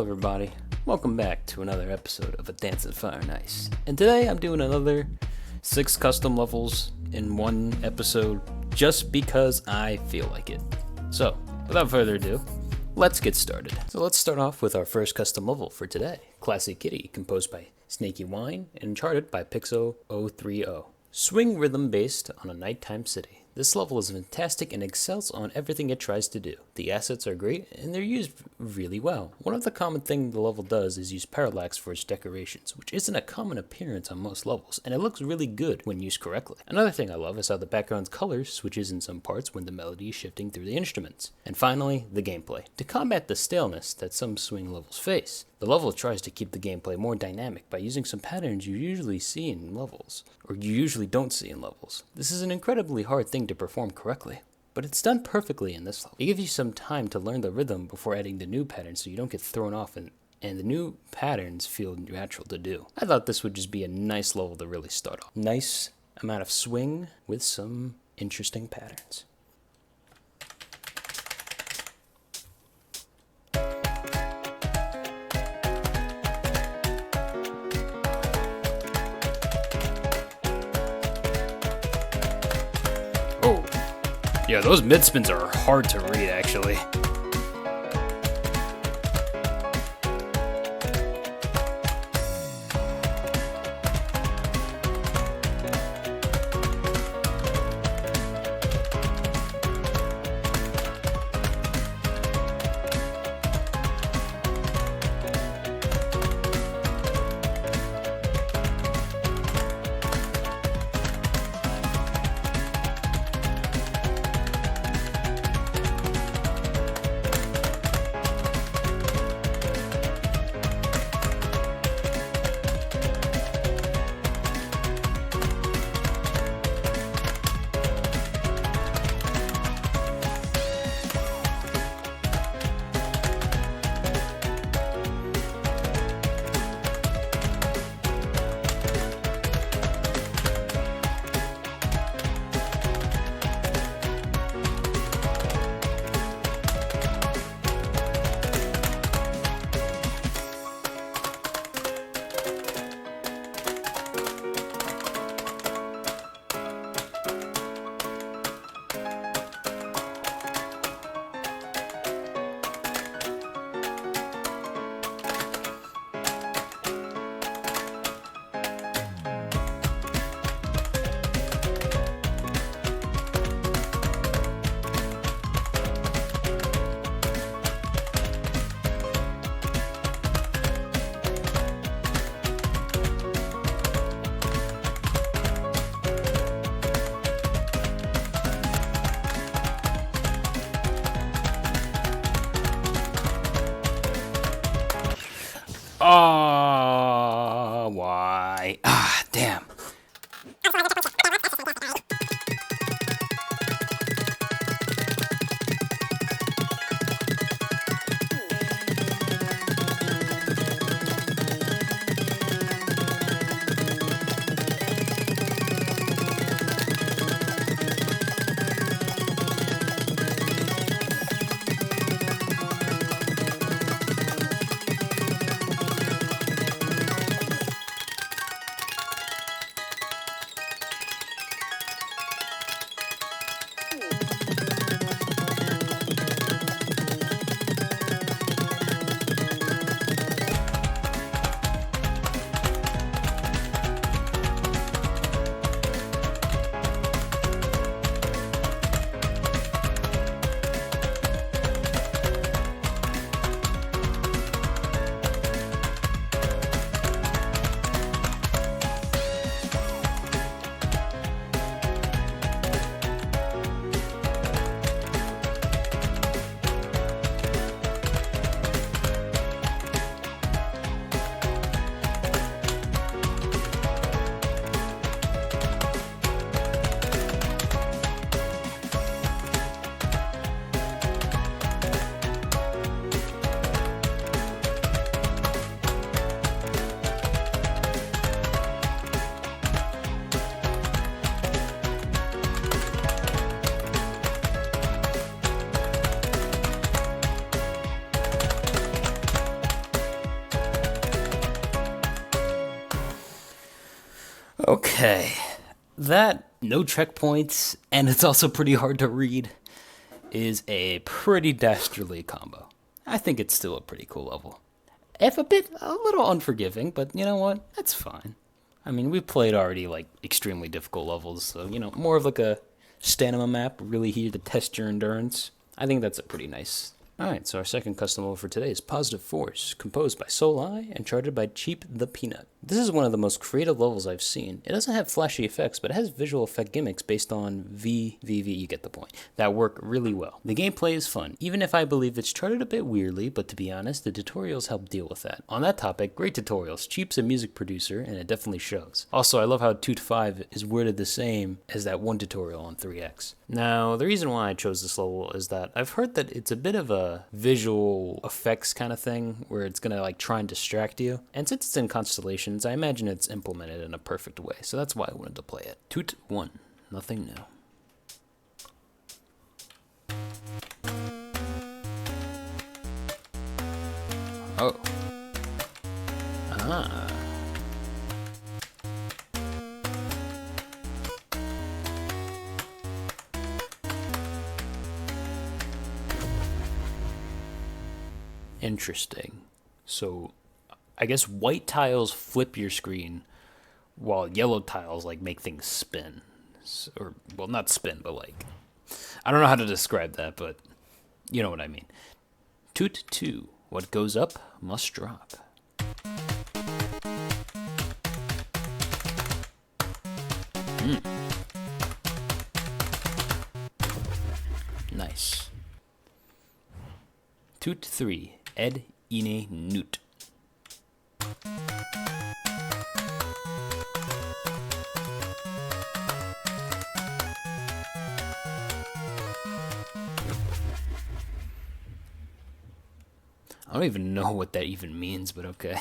Hello everybody, welcome back to another episode of A Dance in Fire and Ice. And today I'm doing another 6 custom levels in one episode just because I feel like it. So, without further ado, let's get started. So let's start off with our first custom level for today. Classy Kitty, composed by Snaky Wine and charted by Pixo030. Swing rhythm based on a nighttime city. This level is fantastic and excels on everything it tries to do. The assets are great and they're used really well. One of the common things the level does is use parallax for its decorations, which isn't a common appearance on most levels, and it looks really good when used correctly. Another thing I love is how the background's color switches in some parts when the melody is shifting through the instruments. And finally, the gameplay. To combat the staleness that some swing levels face, the level tries to keep the gameplay more dynamic by using some patterns you usually see in levels, or you usually don't see in levels. This is an incredibly hard thing to perform correctly, but it's done perfectly in this level. It gives you some time to learn the rhythm before adding the new patterns so you don't get thrown off and the new patterns feel natural to do. I thought this would just be a nice level to really start off. Nice amount of swing with some interesting patterns. Oh, yeah, those mid spins are hard to read actually. Why? Damn. Okay, that no checkpoints, and it's also pretty hard to read, is a pretty dastardly combo. I think it's still a pretty cool level. If a little unforgiving, but you know what? That's fine. I mean, we played already like extremely difficult levels, so more of like a stamina map, really here to test your endurance. I think that's a pretty nice. Alright, so our second custom level for today is Positive Force, composed by Soul and charted by Cheap the Peanut. This is one of the most creative levels I've seen. It doesn't have flashy effects, but it has visual effect gimmicks based on you get the point, that work really well. The gameplay is fun, even if I believe it's charted a bit weirdly, but to be honest, the tutorials help deal with that. On that topic, great tutorials. Cheap's a music producer, and it definitely shows. Also, I love how 2-5 is worded the same as that one tutorial on 3X. Now, the reason why I chose this level is that I've heard that it's a bit of a visual effects kind of thing, where it's gonna like try and distract you. And since it's in Constellations, I imagine it's implemented in a perfect way. So that's why I wanted to play it. Toot 1, nothing new. Oh. Ah. Interesting. So, I guess white tiles flip your screen, while yellow tiles like make things spin. Or, well, not spin, but like, I don't know how to describe that, but you know what I mean. Toot 2. What goes up must drop. Nice. Toot 3. Ed Ine Newt. I don't even know what that even means, but okay.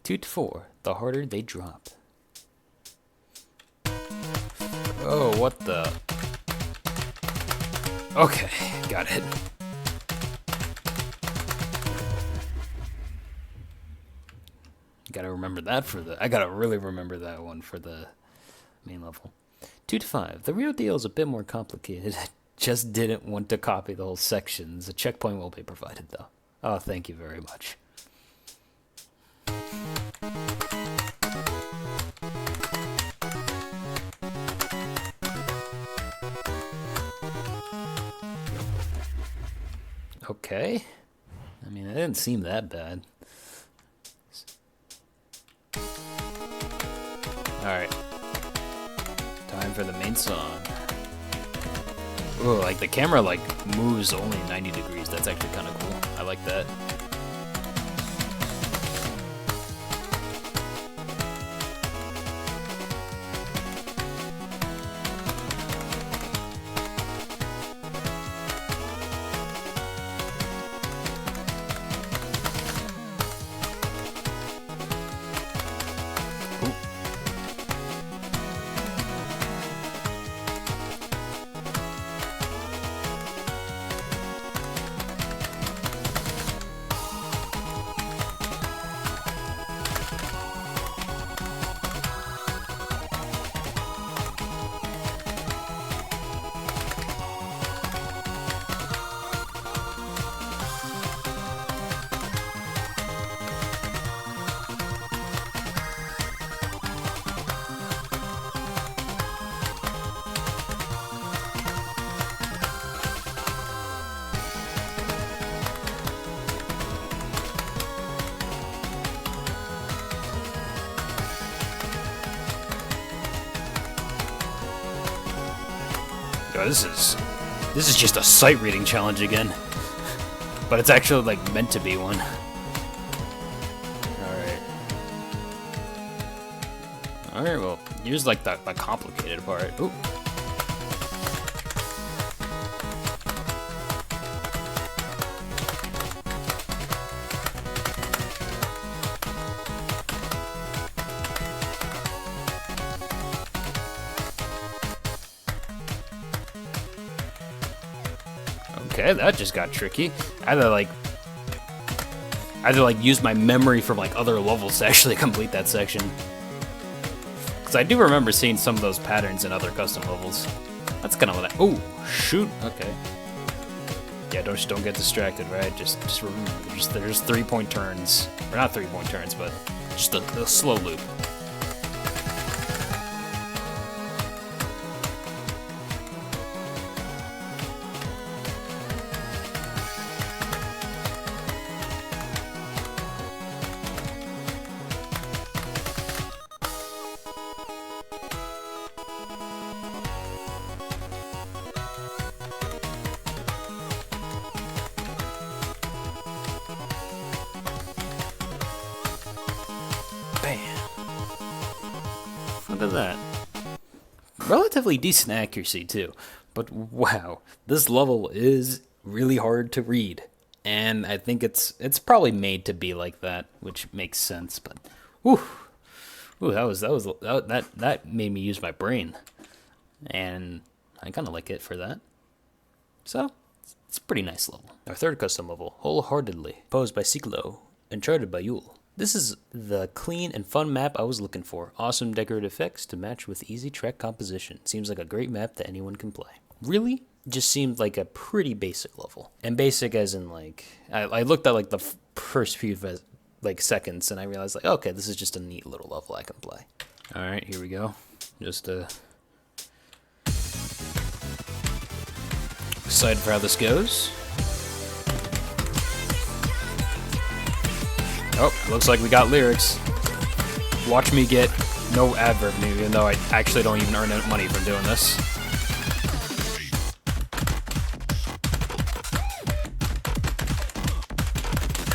Toot 4. The harder they drop. Oh, what the? Okay, got it. Gotta remember that I gotta really remember that one for the main level. 2-5. The real deal is a bit more complicated. I just didn't want to copy the whole sections. A checkpoint will be provided, though. Oh, thank you very much. Okay. I mean, it didn't seem that bad. Alright. Time for the main song. Ooh, like the camera like moves only 90 degrees. That's actually kind of cool. I like that. Yo, this is just a sight reading challenge again. But it's actually like meant to be one. Alright, well, here's like the complicated part. Ooh. Okay, that just got tricky. I had to like use my memory from like other levels to actually complete that section. So I do remember seeing some of those patterns in other custom levels. That's kind of what I... Oh, shoot. Okay. Yeah, don't get distracted, right? Just remember, there's 3-point turns. Or not 3-point turns, but just a slow loop. Bam. Look at that. Relatively decent accuracy too, but wow, this level is really hard to read, and I think it's probably made to be like that, which makes sense. But whew, that made me use my brain, and I kind of like it for that. So it's a pretty nice level. Our third custom level, Wholeheartedly, posed by Ciclo and charted by Yule. This is the clean and fun map I was looking for. Awesome decorative effects to match with easy track composition. Seems like a great map that anyone can play. Really? Just seemed like a pretty basic level. And basic as in like, I looked at like the first few like seconds and I realized like, okay, this is just a neat little level I can play. All right, here we go. Just excited for how this goes. Oh, looks like we got lyrics. Watch me get no adverb, even though I actually don't even earn money from doing this.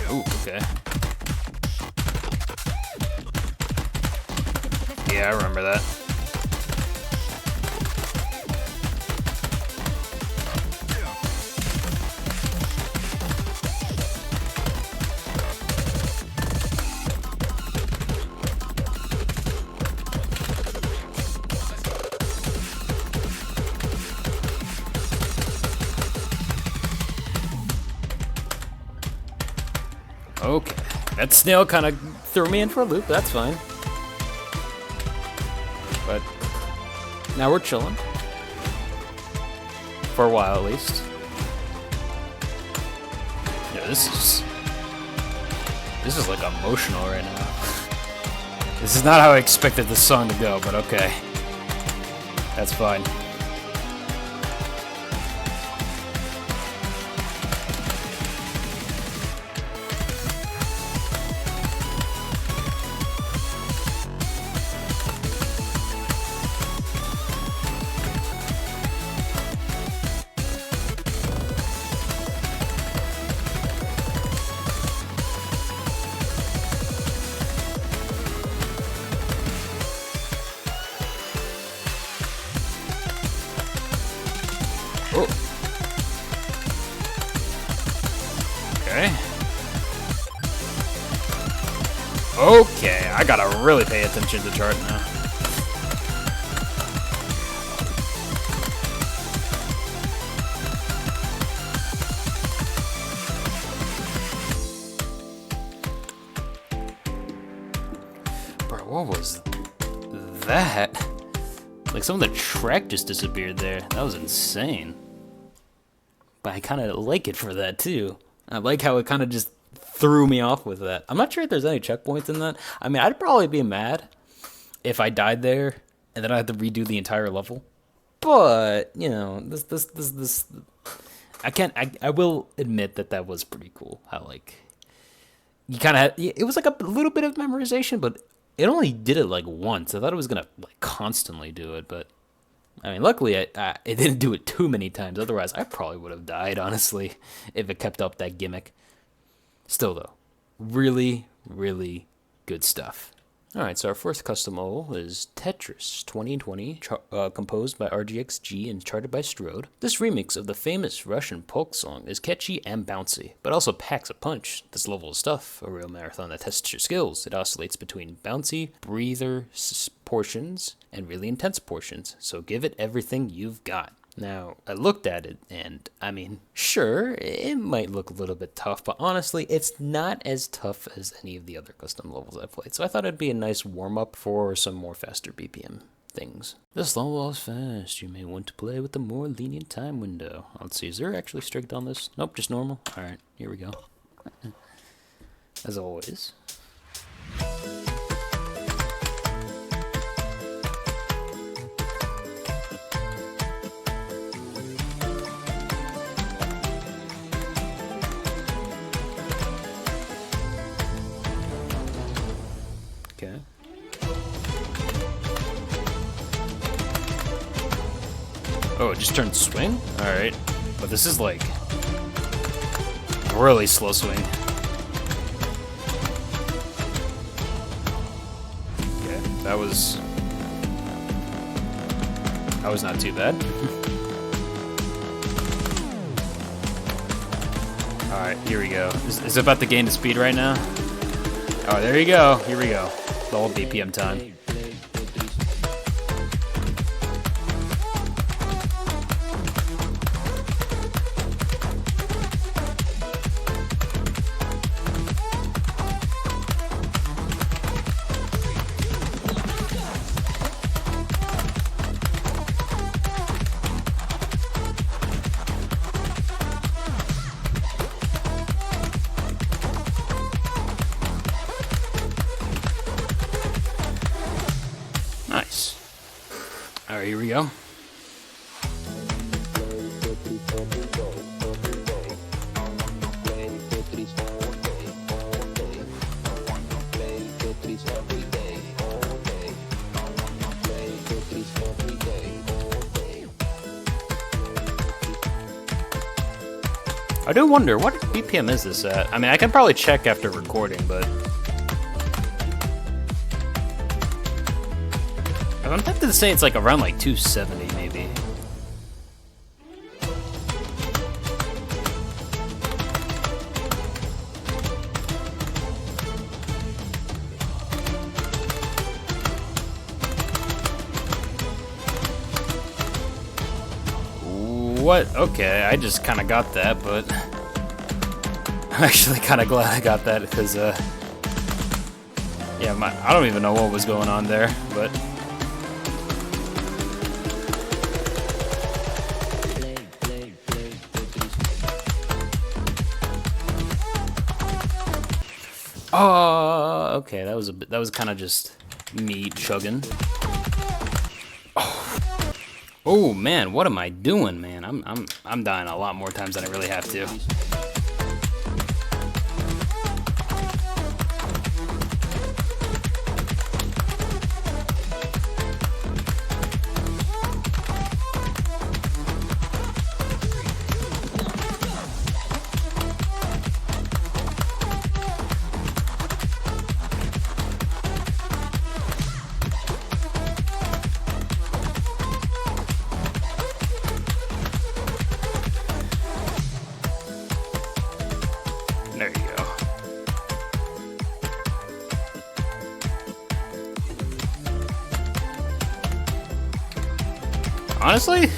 Ooh, okay. Yeah, I remember that. Okay, that snail kind of threw me in for a loop, that's fine. But now we're chilling. For a while, at least. Yeah, this is like emotional right now. This is not how I expected this song to go, but okay. That's fine. Oh. Okay. Okay, I gotta really pay attention to the chart now. Bro, what was that? Like, some of the track just disappeared there. That was insane. But I kind of like it for that, too. I like how it kind of just threw me off with that. I'm not sure if there's any checkpoints in that. I mean, I'd probably be mad if I died there and then I had to redo the entire level. But, you know, this I will admit that was pretty cool. How, like, you kind of had, it was like a little bit of memorization, but it only did it like once. I thought it was gonna like constantly do it, but I mean, luckily it didn't do it too many times. Otherwise, I probably would have died, honestly, if it kept up that gimmick. Still, though, really, really good stuff. All right, so our fourth custom level is Tetris 2020, composed by RGXG and charted by Strode. This remix of the famous Russian folk song is catchy and bouncy, but also packs a punch. This level of stuff, a real marathon that tests your skills. It oscillates between bouncy, breather portions and really intense portions, so give it everything you've got. Now, I looked at it, and I mean, sure, it might look a little bit tough, but honestly, it's not as tough as any of the other custom levels I've played. So I thought it'd be a nice warm-up for some more faster BPM things. This level is fast. You may want to play with a more lenient time window. Let's see, is there actually strict on this? Nope, just normal. Alright, here we go. As always. Okay. Oh, it just turned swing? Alright. But this is like really slow swing. Okay, that was not too bad. Alright, here we go. Is it about to gain the speed right now? Oh, there you go. Here we go. The whole BPM time. Nice. Alright, here we go. I do wonder, what BPM is this at? I mean, I can probably check after recording, but I'm tempted to say it's like around like 270 maybe. What? Okay, I just kind of got that, but I'm actually kind of glad I got that because, yeah, I don't even know what was going on there, but. Oh, okay, that was kind of just me chugging. Oh man, what am I doing, man? I'm dying a lot more times than I really have to. There you go. Honestly,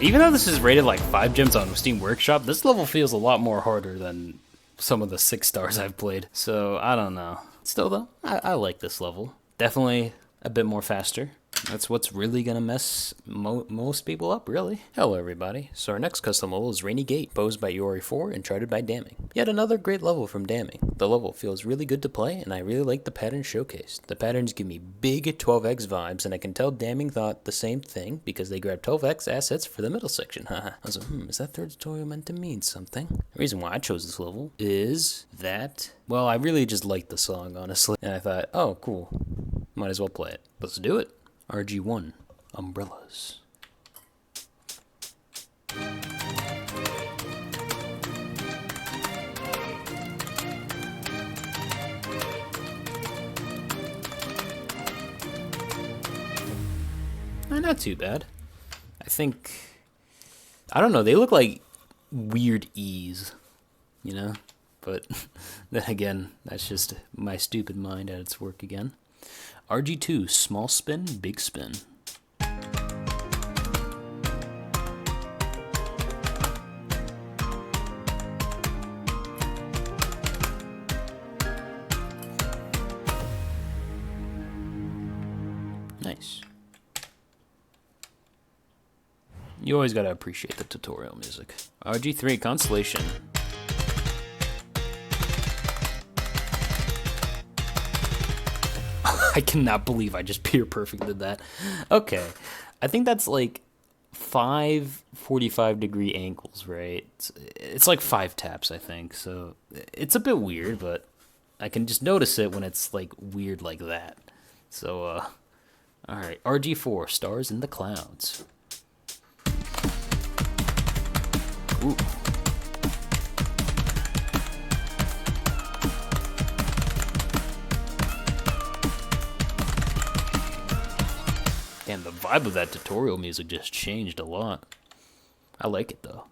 even though this is rated like 5 gems on Steam Workshop, this level feels a lot more harder than some of the 6 stars I've played. So, I don't know. Still though, I like this level. Definitely a bit more faster. That's what's really gonna mess most people up, really. Hello everybody. So our next custom level is Rainy Gate, posed by Iori4 and charted by Damning. Yet another great level from Damning. The level feels really good to play, and I really like the patterns showcased. The patterns give me big 12x vibes, and I can tell Damning thought the same thing because they grabbed 12x assets for the middle section. Haha. I was like, is that third tutorial meant to mean something? The reason why I chose this level is that, well, I really just liked the song, honestly. And I thought, oh, cool. Might as well play it. Let's do it. RG1, Umbrellas. Not too bad. I think, I don't know, they look like weird E's, you know? But then again, that's just my stupid mind at its work again. RG2, small spin, big spin. Nice. You always gotta appreciate the tutorial music. RG3 Constellation. I cannot believe I just pure perfected that. Okay. I think that's like 5 45-degree angles, right? It's like 5 taps, I think. So it's a bit weird, but I can just notice it when it's like weird like that. So, alright. RG4, Stars in the Clouds. Ooh. Damn, the vibe of that tutorial music just changed a lot. I like it though.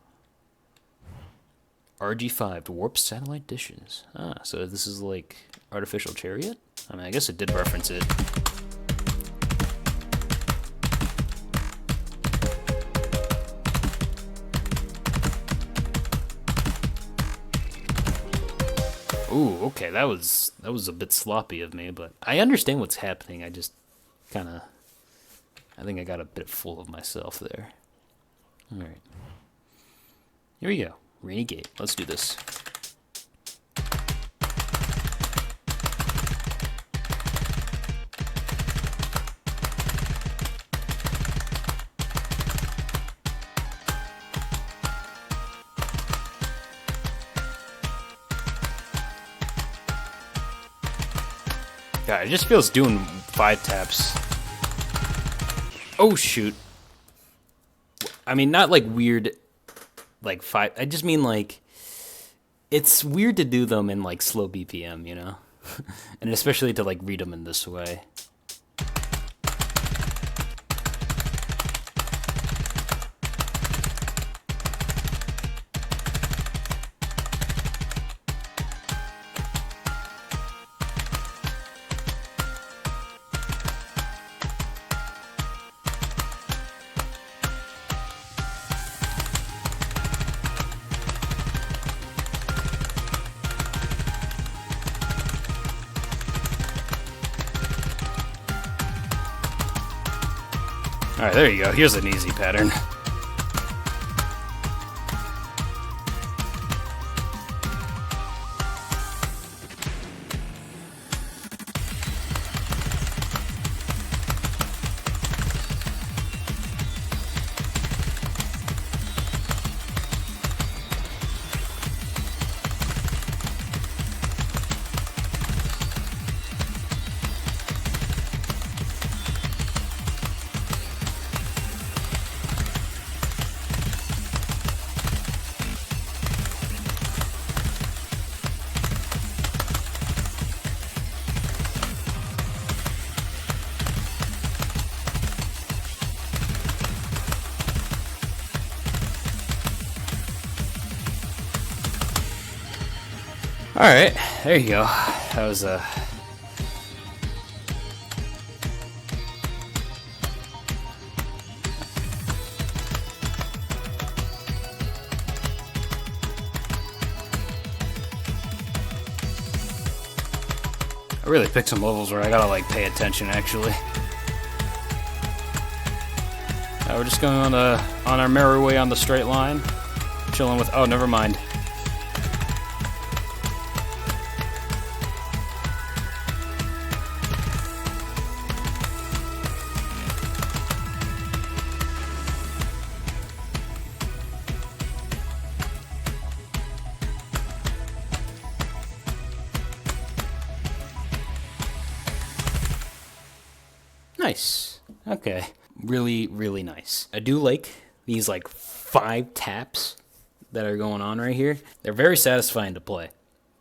RG5, Warp Satellite Dishes. Ah, so this is like Artificial Chariot? I mean, I guess it did reference it. Ooh, okay, that was a bit sloppy of me, but I understand what's happening. I just I think I got a bit full of myself there. All right, here we go. Rainy Gate. Let's do this. God, it just feels doing 5 taps. Oh, shoot. I mean, not like weird, like 5. I just mean like, it's weird to do them in like slow BPM, you know? And especially to like read them in this way. Alright, there you go. Here's an easy pattern. Alright, there you go. That was I really picked some levels where I gotta like pay attention actually. We're just going on our merry way on the straight line. Chilling with oh never mind. Nice. Okay. Really, really nice. I do like these like 5 taps that are going on right here. They're very satisfying to play,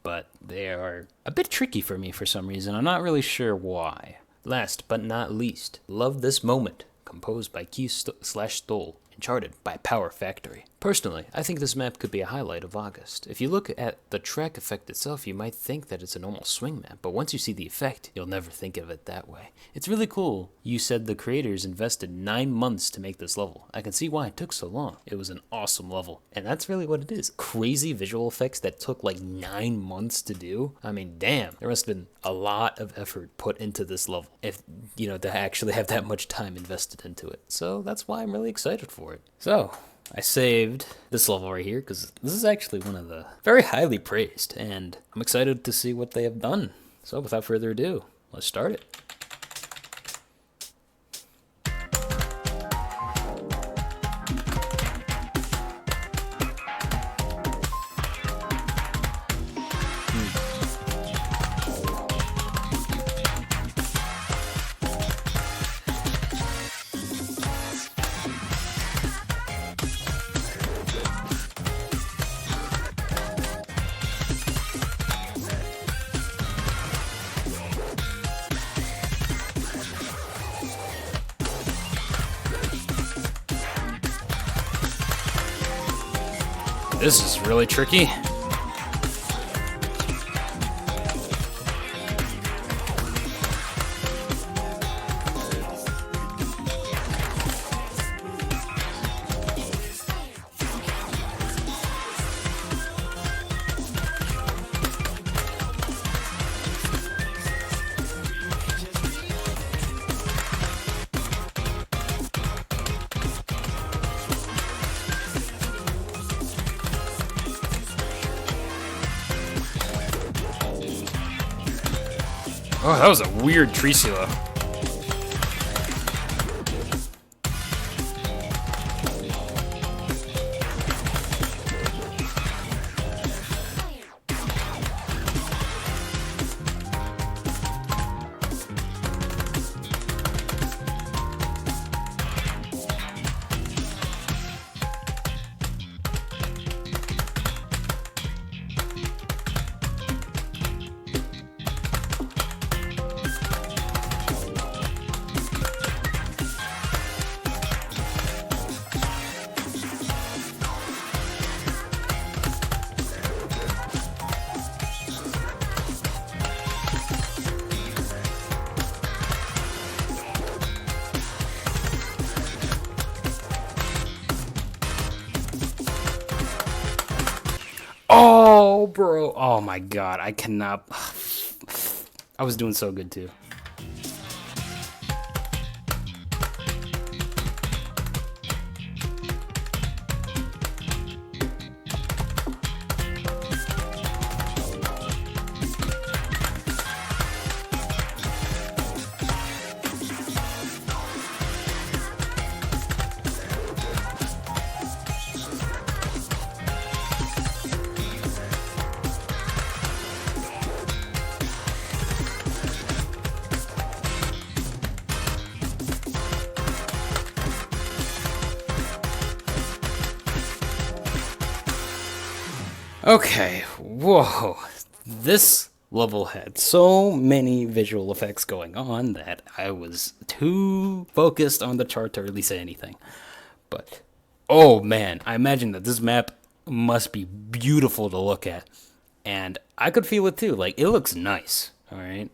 but they are a bit tricky for me for some reason. I'm not really sure why. Last but not least, Love This Moment, composed by Key/Stoll and charted by Power Factory. Personally, I think this map could be a highlight of August. If you look at the track effect itself, you might think that it's a normal swing map, but once you see the effect, you'll never think of it that way. It's really cool. You said the creators invested 9 months to make this level. I can see why it took so long. It was an awesome level, and that's really what it is. Crazy visual effects that took like 9 months to do. I mean, damn, there must have been a lot of effort put into this level, if, to actually have that much time invested into it. So that's why I'm really excited for it. So, I saved this level right here because this is actually one of the very highly praised, and I'm excited to see what they have done. So without further ado, let's start it. This is really tricky. Oh, that was a weird tree silo. Oh, bro. Oh, my God. I cannot. I was doing so good, too. Okay, whoa. This level had so many visual effects going on that I was too focused on the chart to really say anything. But, oh man, I imagine that this map must be beautiful to look at. And I could feel it too, like, it looks nice, alright?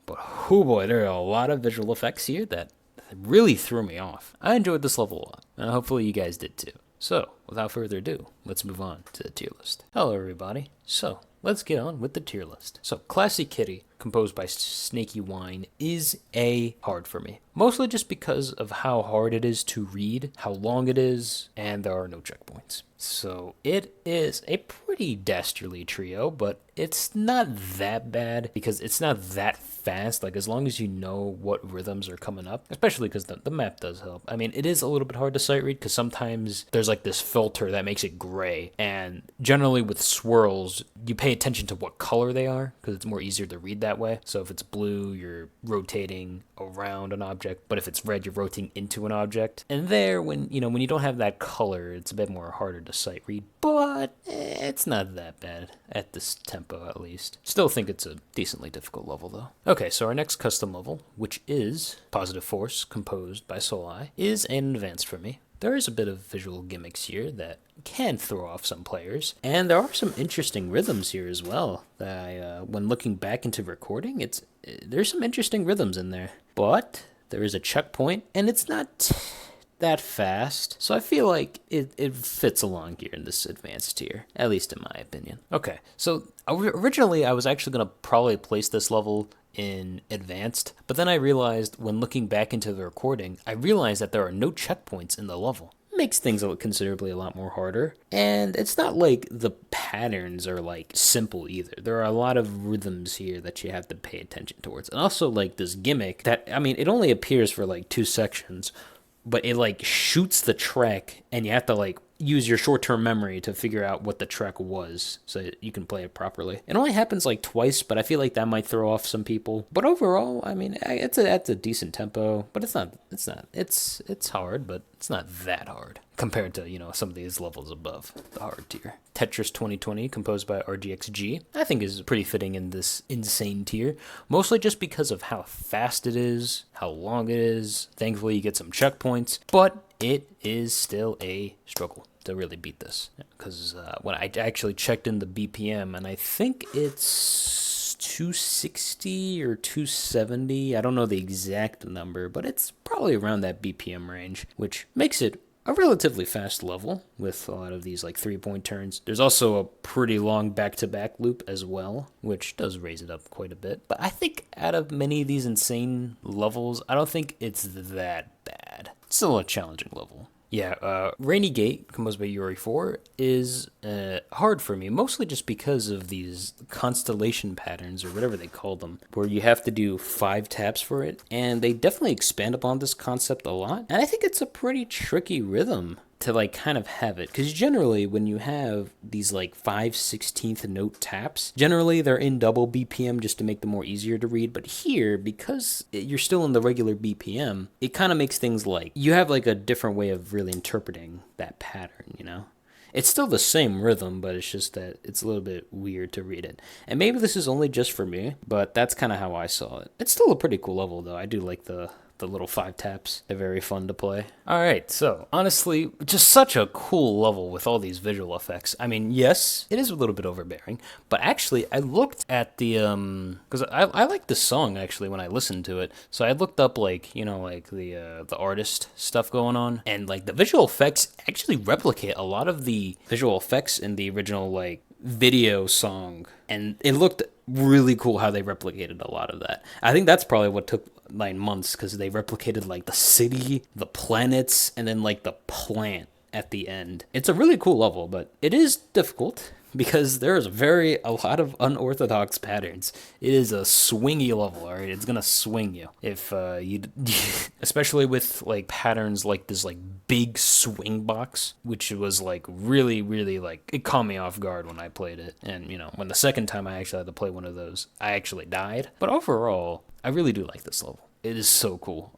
But, oh boy, there are a lot of visual effects here that really threw me off. I enjoyed this level a lot, and hopefully you guys did too. So, without further ado, let's move on to the tier list. Hello everybody. So, let's get on with the tier list. So, Classy Kitty, composed by Snaky Wine, is A hard for me. Mostly just because of how hard it is to read, how long it is, and there are no checkpoints. So, it is a pretty dastardly trio, but it's not that bad because it's not that fast. Like, as long as you know what rhythms are coming up, especially because the map does help. I mean, it is a little bit hard to sight read because sometimes there's like this filter that makes it gray, and generally with swirls, you pay attention to what color they are because it's more easier to read that way. So if it's blue, you're rotating around an object, but if it's red, you're rotating into an object. And there, when you don't have that color, it's a bit more harder to sight read, but it's not that bad at this tempo, at least. Still think it's a decently difficult level, though. Okay, so our next custom level, which is Positive Force, composed by Soul Eye, is an advanced for me. there is a bit of visual gimmicks here that can throw off some players. And there are some interesting rhythms here as well that when looking back into recording, there's some interesting rhythms in there. But there is a checkpoint, and it's not that fast, so I feel like it fits along here in this advanced tier, at least in my opinion. Okay, so originally I was actually going to probably place this level in advanced, but then I realized when looking back into the recording, I realized that there are no checkpoints in the level. Makes things considerably a lot more harder, and it's not like the patterns are like simple either. There are a lot of rhythms here that you have to pay attention towards, and also like this gimmick that, I mean, it only appears for like 2 sections, but it like shoots the track, and you have to like use your short-term memory to figure out what the track was so you can play it properly. It only happens like twice, but I feel like that might throw off some people. But overall, I mean, it's a decent tempo, but it's hard, but it's not that hard compared to, you know, some of these levels above the hard tier. Tetris 2020, composed by RGXG, I think is pretty fitting in this insane tier, mostly just because of how fast it is, how long it is. Thankfully, you get some checkpoints, but it is still a struggle to really beat this, because when I actually checked in the BPM, and I think it's 260 or 270, I don't know the exact number, but it's probably around that BPM range, which makes it a relatively fast level with a lot of these like 3-point turns. There's also a pretty long back-to-back loop as well, which does raise it up quite a bit. But I think out of many of these insane levels, I don't think it's that bad. It's still a challenging level. Yeah, Rainy Gate, composed by Yuri 4, is hard for me, mostly just because of these constellation patterns, or whatever they call them, where you have to do 5 taps for it, and they definitely expand upon this concept a lot, and I think it's a pretty tricky rhythm to like kind of have it, because generally when you have these like 5/16th note taps, generally they're in double BPM just to make them more easier to read, but here, because you're still in the regular BPM, it kind of makes things like you have like a different way of really interpreting that pattern, you know? It's still the same rhythm, but it's just that it's a little bit weird to read it. And maybe this is only just for me, but that's kind of how I saw it. It's still a pretty cool level though. I do like the little 5 taps. They're very fun to play. Alright, so honestly, just such a cool level with all these visual effects. I mean, yes, it is a little bit overbearing, but actually I looked at the, because I like this song actually when I listened to it, so I looked up like, you know, like the artist stuff going on, and like the visual effects actually replicate a lot of the visual effects in the original like video song, and it looked really cool how they replicated a lot of that. I think that's probably what took 9 months, because they replicated like the city, the planets, and then like the plant at the end. It's a really cool level, but it is difficult because there's a lot of unorthodox patterns. It is a swingy level, all right? It's gonna swing you if you especially with like patterns like this like big swing box, which was like really, really like, it caught me off guard when I played it. And you know, when the second time I actually had to play one of those, I actually died. But overall, I really do like this level. It is so cool.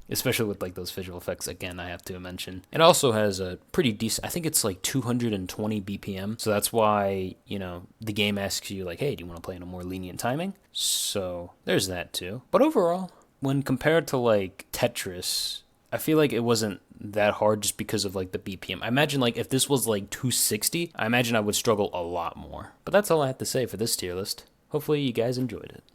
Especially with like those visual effects, again, I have to mention. It also has a pretty decent, I think it's like 220 BPM, so that's why, you know, the game asks you like, hey, do you want to play in a more lenient timing? So there's that too. But overall, when compared to like Tetris, I feel like it wasn't that hard just because of like the BPM. I imagine like if this was like 260, I imagine I would struggle a lot more. But that's all I have to say for this tier list. Hopefully you guys enjoyed it.